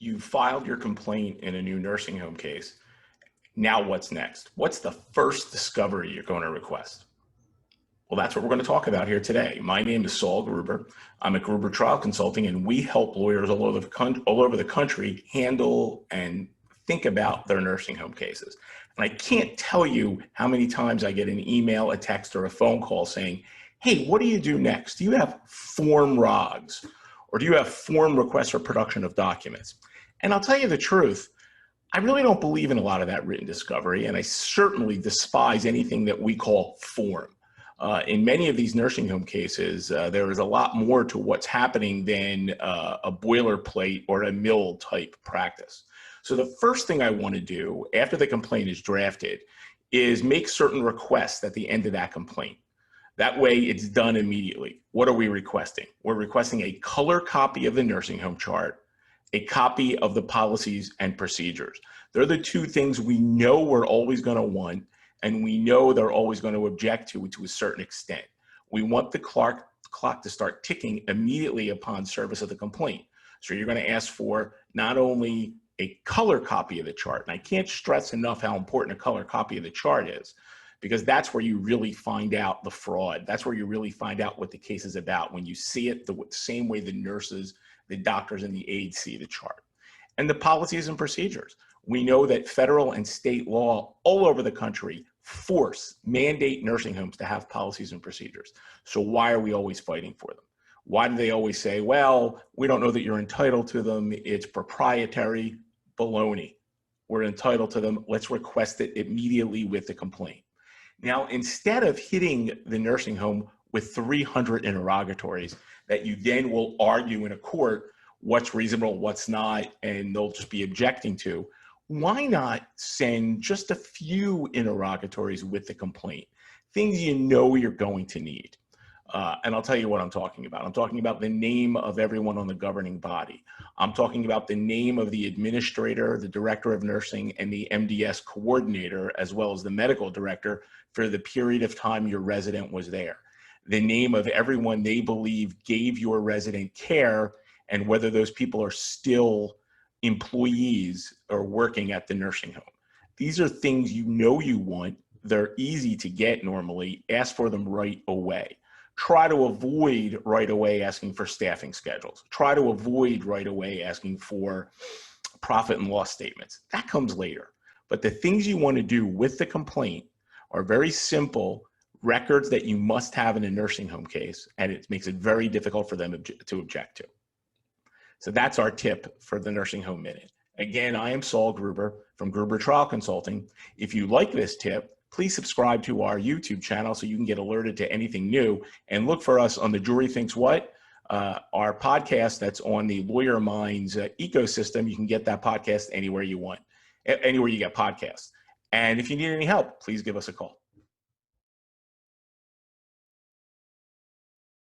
You filed your complaint in a new nursing home case. Now what's next? What's the first discovery you're going to request? Well, that's what we're going to talk about here today. My name is Saul Gruber. I'm at Gruber Trial Consulting, and we help lawyers all over the country handle and think about their nursing home cases. And I can't tell you how many times I get an email, a text, or a phone call saying, hey, what do you do next? Do you have form ROGs? Or do you have form requests for production of documents? And I'll tell you the truth, I really don't believe in a lot of that written discovery, and I certainly despise anything that we call form. In many of these nursing home cases, there is a lot more to what's happening than a boilerplate or a mill type practice. So the first thing I want to do after the complaint is drafted is make certain requests at the end of that complaint. That way it's done immediately. What are we requesting? We're requesting a color copy of the nursing home chart, a copy of the policies and procedures. They're the two things we know we're always going to want, and we know they're always going to object to a certain extent. We want the clock to start ticking immediately upon service of the complaint. So you're going to ask for not only a color copy of the chart, and I can't stress enough how important a color copy of the chart is, because that's where you really find out the fraud. That's where you really find out what the case is about, when you see it the same way the nurses, the doctors, and the aides see the chart. And the policies and procedures. We know that federal and state law all over the country mandate nursing homes to have policies and procedures. So why are we always fighting for them? Why do they always say, well, we don't know that you're entitled to them, it's proprietary? Baloney. We're entitled to them, let's request it immediately with the complaint. Now, instead of hitting the nursing home with 300 interrogatories that you then will argue in a court what's reasonable, what's not, and they'll just be objecting to, why not send just a few interrogatories with the complaint, things you know you're going to need? And I'll tell you what I'm talking about. I'm talking about the name of everyone on the governing body. I'm talking about the name of the administrator, the director of nursing, and the MDS coordinator, as well as the medical director for the period of time your resident was there. The name of everyone they believe gave your resident care, and whether those people are still employees or working at the nursing home. These are things you know you want. They're easy to get normally. Ask for them right away. Try to avoid right away asking for staffing schedules. Try to avoid right away asking for profit and loss statements. That comes later. But the things you want to do with the complaint are very simple records that you must have in a nursing home case, and it makes it very difficult for them to object to. So that's our tip for the Nursing Home Minute. Again, I am Saul Gruber from Gruber Trial Consulting. If you like this tip, please subscribe to our YouTube channel so you can get alerted to anything new, and look for us on the Jury Thinks What, our podcast that's on the Lawyer Minds ecosystem. You can get that podcast anywhere you want, anywhere you get podcasts. And if you need any help, please give us a call.